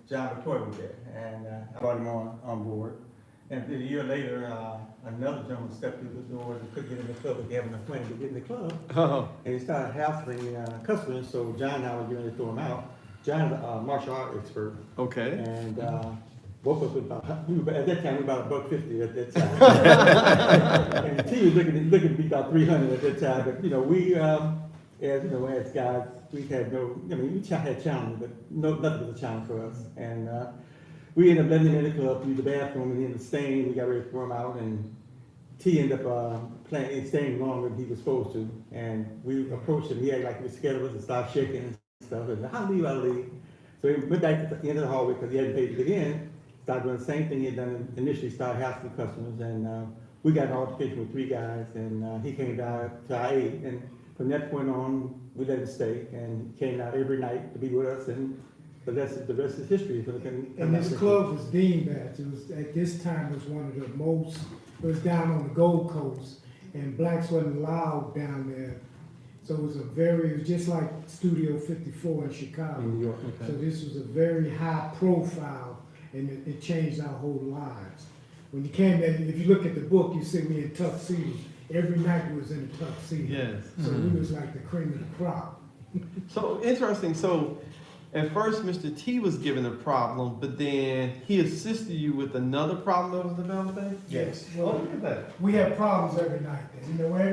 John McCoy was there, and I brought him on board. And a year later, another gentleman stepped through the door and couldn't get in the club, but he had enough money to get in the club. Oh. And he started hassling customers, so John and I were going to throw him out. John's a martial art expert. Okay. And both of us at that time, we were about $150 at that time. And T was looking to be about 300 at that time. But, we, as guys, we had we had challenges, but nothing was a challenge for us. And we ended up letting him in the club through the bathroom, and then the stain, we got ready to throw him out, and T ended up staying longer than he was supposed to. And we approached him, he had like he was scared of us and started shaking and stuff. And how leave, I leave. So he went back to the end of the hallway because he hadn't paid to get in, started doing the same thing he had done initially, started hassling customers. And we got an altercation with 3 guys, and he came down to our aid. And from that point on, we let him stay, and he came out every night to be with us. And the rest is history. And this club was Beanbags. It was at this time it was one of the most. It was down on the Gold Coast, and blacks wasn't allowed down there. So it was it was just like Studio 54 in Chicago. In New York, okay. So this was a very high profile, and it changed our whole lives. When you came there, if you look at the book, you see me in tuxedos. Every night we was in a tuxedo. Yes. So we was like the cream of the crop. So interesting. So at first, Mr. T was given a problem, but then he assisted you with another problem that was developing? Yes. Oh, look at that. We have problems every night.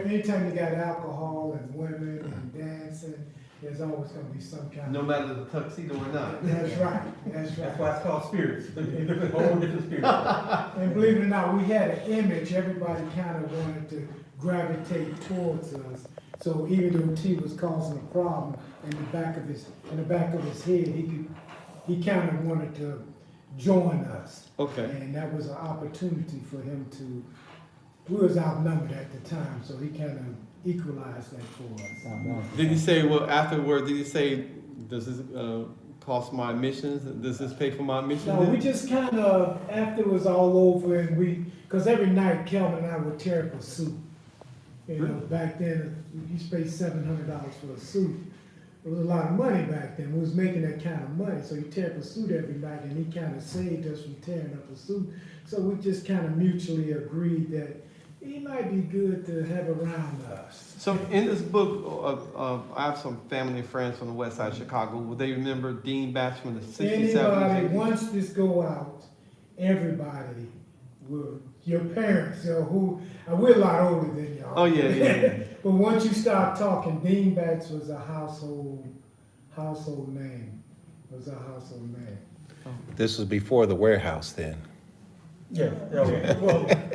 Anytime you got alcohol and women and dancing, there's always going to be some kind No of. matter the tuxedo or not. That's right. That's right. That's why it's called spirits. A whole different spirit. And believe it or not, we had an image. Everybody kind of wanted to gravitate towards us. So even though T was causing a problem in the back of his head, he kind of wanted to join us. Okay. And that was an opportunity for him to. We was outnumbered at the time, so he kind of equalized that for us. Did he say, well, afterward, did he say, does this cost my admissions? Does this pay for my admissions? No, we just kind of, after it was all over, and because every night Kelvin and I would tear up a suit. Back then, you paid $700 for a suit. It was a lot of money back then. We was making that kind of money. So he tear up a suit every night, and he kind of saved us from tearing up a suit. So we just kind of mutually agreed that he might be good to have around us. So in this book, I have some family and friends from the west side of Chicago. Will they remember Dean Batch from the 60s, 70s, Anybody, 80s? once this go out, everybody will, your parents, we're a lot older than y'all. Oh, yeah. But once you start talking, Beanbags was a household name. It was a household name. This was before the warehouse then. Yeah. Well,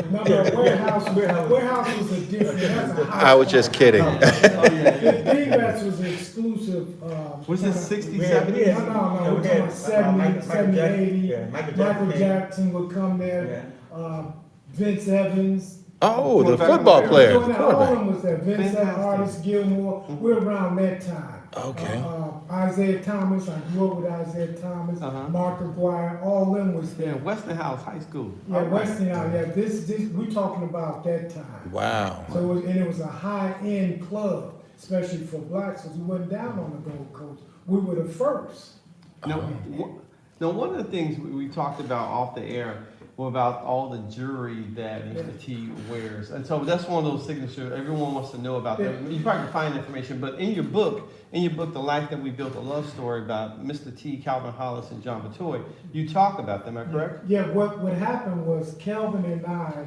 Remember, warehouse was a different. That's a house. I was just kidding. Beanbags was an exclusive. Was it 60s, Yeah, 70s? yeah. No, we we're had, talking 70, 80. Yeah, Michael Jackson would come there. Vince Evans. Oh, the Quarterback. football player. All the of quarterback. them was there. Vince Evans, Fantastic. Artist Gilmore. We're around that time. Okay. Isaiah Thomas. I grew up with Isaiah Thomas. Uh-huh. Mark McGuire. All of them was Yeah, there. Westinghouse High School. Yeah, All right. Westinghouse. Yeah, this we talking about that time. Wow. So it was a high-end club, especially for blacks, because we wasn't down on the Gold Coast. We were the first. Now, one of the things we talked about off the air were about all the jewelry that Mr. T wears. And so that's one of those signatures everyone wants to know about. Yeah. You probably can find information, but in your book, The Life That We Built, a love story about Mr. T, Calvin Hollis, and John Batoy, you talk about them, am I correct? Yeah, what happened was Kelvin and I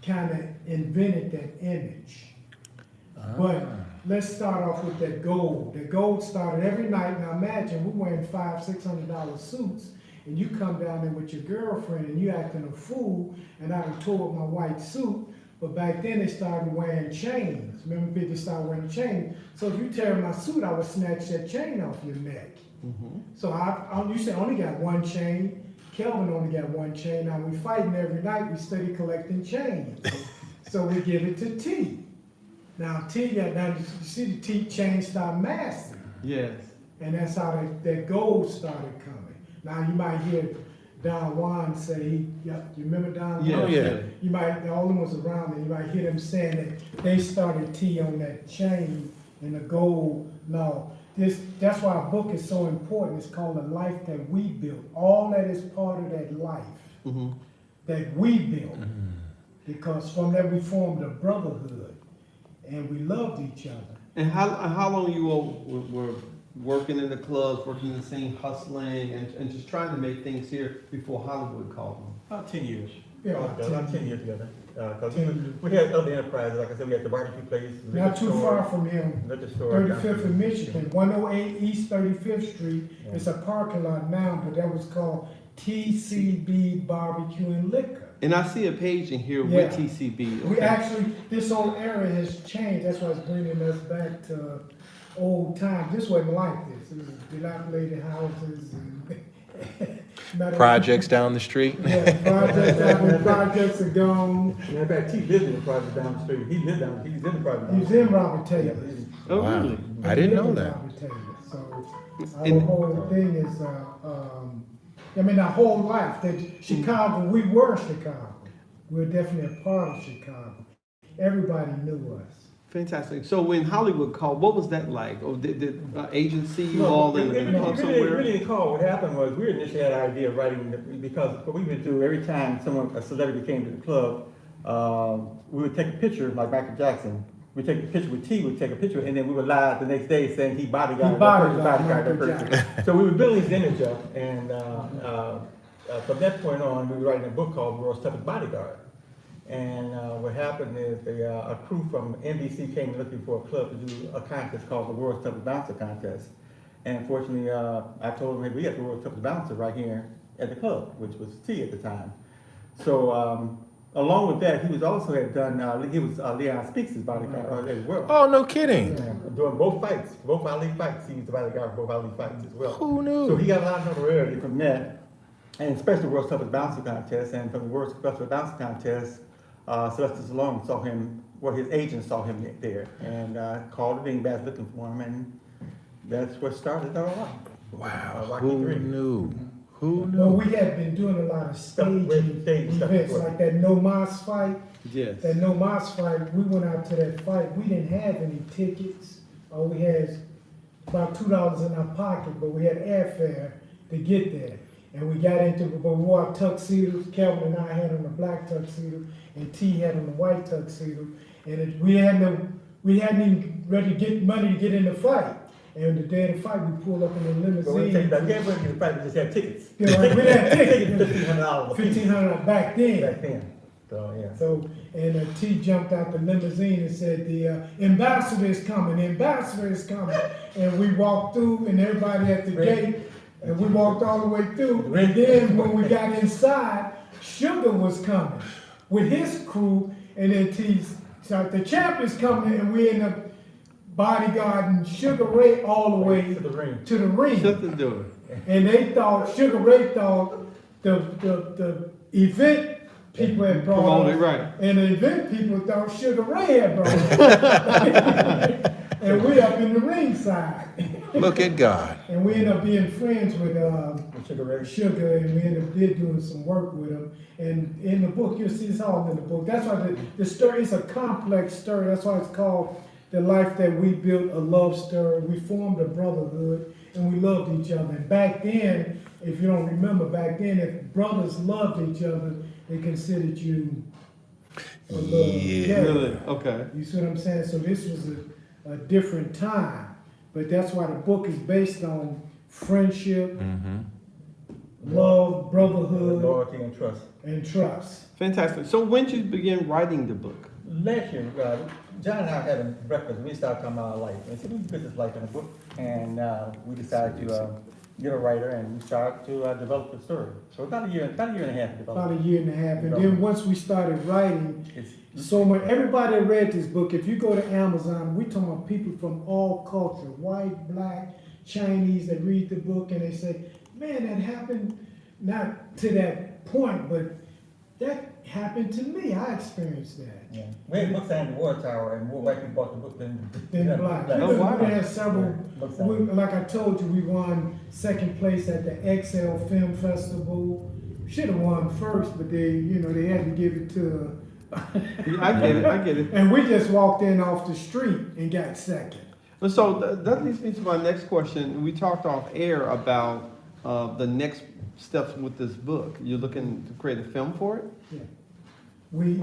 kind of invented that image. But let's start off with that gold. The gold started every night. Now imagine we're wearing $500-600 suits, and you come down there with your girlfriend and you acting a fool, and I tore up my white suit. But back then they started wearing chains. Remember, people started wearing chains. So if you tear my suit, I would snatch that chain off your neck. Mm-hmm. So you said I only got one chain. Kelvin only got one chain. Now we fighting every night. We study collecting chains. So we give it to T. Now you see the T chain start massing. Yes. And that's how that gold started coming. Now you might hear Don Juan say, you remember Don Yeah. Juan? Oh, yeah. You might, all of them was around, and you might hear them saying that they started T on that chain and the gold. No, that's why our book is so important. It's called The Life That We Built. All that is part of that life that we built. Because from that we formed a brotherhood and we loved each other. And how long you all were working in the clubs, working in the scene, hustling, and just trying to make things here before Hollywood called them? About 10 years. Yeah, About 10 years together. Because we had other enterprises, like I said, we had the barbecue place. Not too far from him, Liquor store. 35th and Michigan, 108 East 35th Street. Yeah. It's a parking lot now, but that was called TCB Barbecue and Liquor. And I see a page in here Yeah. with TCB. We Okay. actually, this whole area has changed. That's why it's bringing us back to old times. This wasn't like this. It was dilapidated houses and metal- Projects down the street? Yeah, projects are gone. Matter of fact, T lived in the project down the street. He's in the project. He's in Robert Taylor. Oh, Wow. really? I didn't know that. So our And- whole thing is, our whole life, that Chicago, we were Chicago. We're definitely a part of Chicago. Everybody knew us. Fantastic. So when Hollywood called, what was that like? Or did agency you No, all in it a club really somewhere? didn't call. What happened was we initially had an idea of writing because what we would do every time a celebrity came to the club, we would take a picture like Michael Jackson. We'd take a picture with T. We'd take a picture, and then we would lie the next day saying he bodyguarded that person. So we would build his image up, and from that point on, we were writing a book called World's Toughest Bodyguard. And what happened is a crew from NBC came looking for a club to do a contest called the World's Toughest Bouncer Contest. And unfortunately, I told them, hey, we have the World's Toughest Bouncer right here at the club, which was T at the time. So along with that, he was also had done, he was Leon Speaks' bodyguard as well. Oh, no kidding. During both fights, both Ali fights, he was the bodyguard for both Ali fights as well. Who knew? So he got a lot of notoriety from that, and especially the World's Toughest Bouncer Contest. And from the World's Toughest Bouncer Contest, Sylvester Stallone saw him, his agent saw him there, and called the Dingbats looking for him, and that's what started it all off. Wow, Rocky who III. knew? Who Well, knew? we had been doing a lot of staging Stage stuff events, before. like that No Mas fight. Yes. That No Mas fight, we went out to that fight. We didn't have any tickets. We had about $2 in our pocket, but we had airfare to get there. And we got into, but we wore tuxedos. Kelvin and I had on the black tuxedo, and T had on the white tuxedo. And we hadn't even ready to get money to get in the fight. And the day of the fight, we pulled up in a So we limousine. can't bring the fight, we just had tickets. Yeah, like, we had tickets. $1,500. $1,500 back then. Back then, so yeah. So, and T jumped out the limousine and said, the ambassador is coming, the ambassador is coming. And we walked through, and everybody at the gate, and we walked all the way through. And then when we got inside, Sugar was coming with his crew, and then T's, so the champ is coming, and we end up bodyguarding Sugar Ray all the way To the ring. to the ring. Shut the door. And they thought, Sugar Ray thought the event people had brought Promoted, us, right. and the event people thought Sugar Ray had brought us. And we up in the ringside. Look at God. And we ended up being friends with Sugar Ray. Sugar, and we ended up doing some work with him. And in the book, you'll see it's all in the book. That's why the story is a complex story. That's why it's called The Life That We Built, a love story. We formed a brotherhood, and we loved each other. And back then, if you don't remember, back then, if brothers loved each other, they considered you a love. Yeah. Really? Okay. You see what I'm saying? So this was a different time. But that's why the book is based on friendship, love, brotherhood, Loyalty and trust. and trust. Fantastic. So when did you begin writing the book? Last year, John and I were having breakfast, and we started talking about our life. And so we put this life in a book, and we decided to get a writer, and we started to develop the story. So about a year and a half to develop. About a year and a half. And then once we started writing, so much, everybody that read this book, if you go to Amazon, we talking about people from all culture, white, black, Chinese, that read the book, and they say, man, that happened, not to that point, but that happened to me. I experienced that. Yeah. We had books signed in the Water Tower, and more white people bought the book than Black. Oh, wow. We had several, Books signed. like I told you, we won second place at the XL Film Festival. Should have won first, but they had to give it to, I get it. and we just walked in off the street and got second. And so that leads me to my next question. We talked off air about the next steps with this book. You're looking to create a film for it? Yeah. We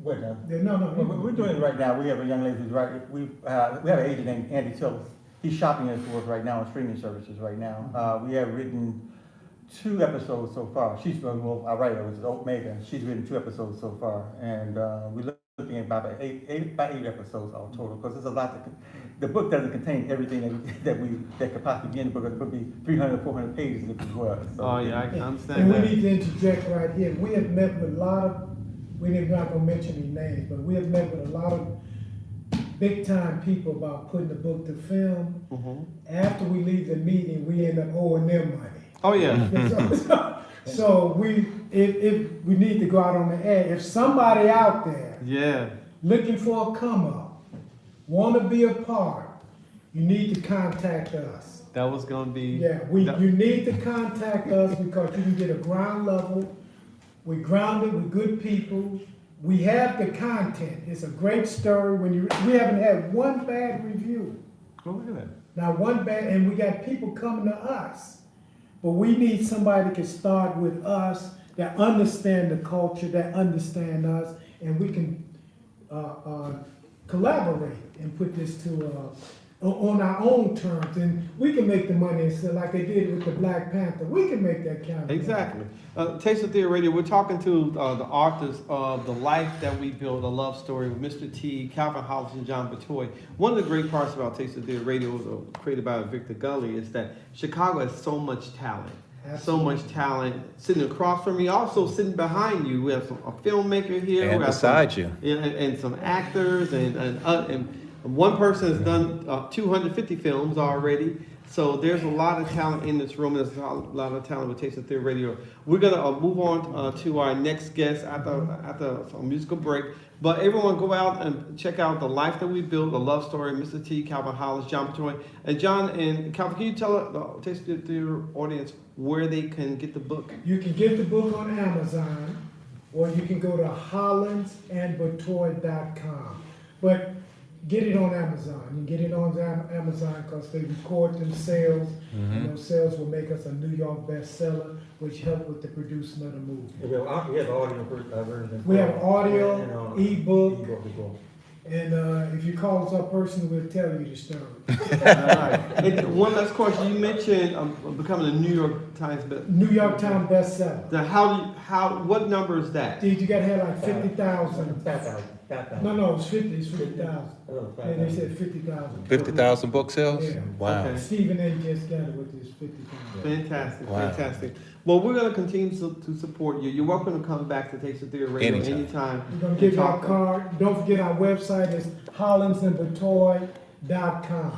Wait, now. no. We're doing it right now. We have a young lady who's right, we have an agent named Andy Tillis. He's shopping it for us right now on streaming services right now. We have written 2 episodes so far. Our writer was Omega. She's written 2 episodes so far. And we're looking at about 8 episodes all total, because there's a lot the book doesn't contain everything that could possibly be in the book. It could be 300, 400 pages if it was. So, Oh, yeah, I can understand And that. we need to interject right here. We have met with a lot of, we're not gonna mention any names, but we have met with a lot of big time people about putting the book to film. Mhm. After we leave the meeting, we end up owing them money. Oh, yeah. So if we need to go out on the air, if somebody out there Yeah. looking for a come up, want to be a part, you need to contact us. That was going to be. Yeah, you need to contact us because you can get a ground level. We're grounded with good people. We have the content. It's a great story. We haven't had one bad review. Oh, look at that. Not one bad, and we got people coming to us. But we need somebody that can start with us, that understand the culture, that understand us, and we can collaborate and put this to on our own terms, and we can make the money and sell like they did with the Black Panther. We can make that kind of Exactly. Taste of Theory Radio, we're talking to the authors of The Life That We Built, a love story with Mr. T, Calvin Hollis, and John Batoy. One of the great parts about Taste of Theory Radio, created by Victor Gulley, is that Chicago has so much talent. Absolutely. So much talent sitting across from me, also sitting behind you. We have a filmmaker here. And we have beside you. and some actors, and one person has done 250 films already. So there's a lot of talent in this room. There's a lot of talent with Taste of Theory Radio. We're gonna move on to our next guest after a musical break. But everyone, go out and check out The Life That We Built, a love story. Mr. T, Calvin Hollis, John Batoy, and John and Calvin. Can you tell the Taste of Theory audience where they can get the book? You can get the book on Amazon, or you can go to hollandsandbatoy.com. But get it on Amazon. You can get it on Amazon because they record them sales, and those sales will make us a New York bestseller, which help with the producing of the movie. We have audio version. We have audio, ebook, ebook as well. and if you call us up personally, we'll tell you the story. And one last question. You mentioned becoming a New York Times New York Times bestseller. What number is that? Dude, you gotta have like 50,000. 5,000. No, it's 50. It's 50,000. Yeah, they said 50,000. 50,000 book sales? Yeah. Wow. Okay. Stephen A. just got it with his 50,000. Fantastic, Wow. fantastic. Well, we're going to continue to support you. You're welcome to come back to Taste of Theory Radio anytime. We're gonna give you our card. Don't forget our website is hollandsandbatoy.com.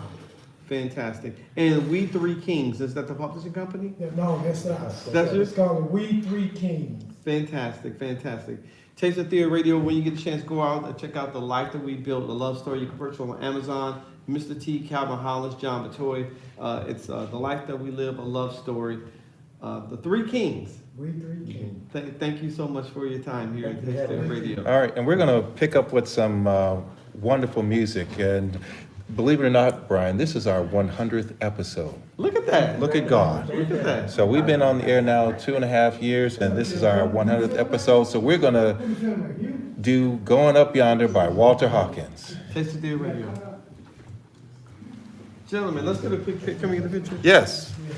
Fantastic. And We Three Kings, is that the publishing company? Yeah, no, that's us. That's It's it? called We Three Kings. Fantastic, fantastic. Taste of Theory Radio, when you get a chance, go out and check out The Life That We Built, a love story. You can purchase it on Amazon. Mr. T, Calvin Hollis, John Batoy. It's The Life That We Live, a love story. The Three Kings. We Three Kings. Thank you so much for your time here at Taste of Theory Radio. All right, and we're going to pick up with some wonderful music. And believe it or not, Brian, this is our 100th episode. Look at that. Look at God. Look at that. So we've been on the air now 2.5 years, and this is our 100th episode. So we're going to do Going Up Yonder by Walter Hawkins. Taste of Theory Radio. Gentlemen, let's get a quick picture. Can we get a picture? Yes. Yeah.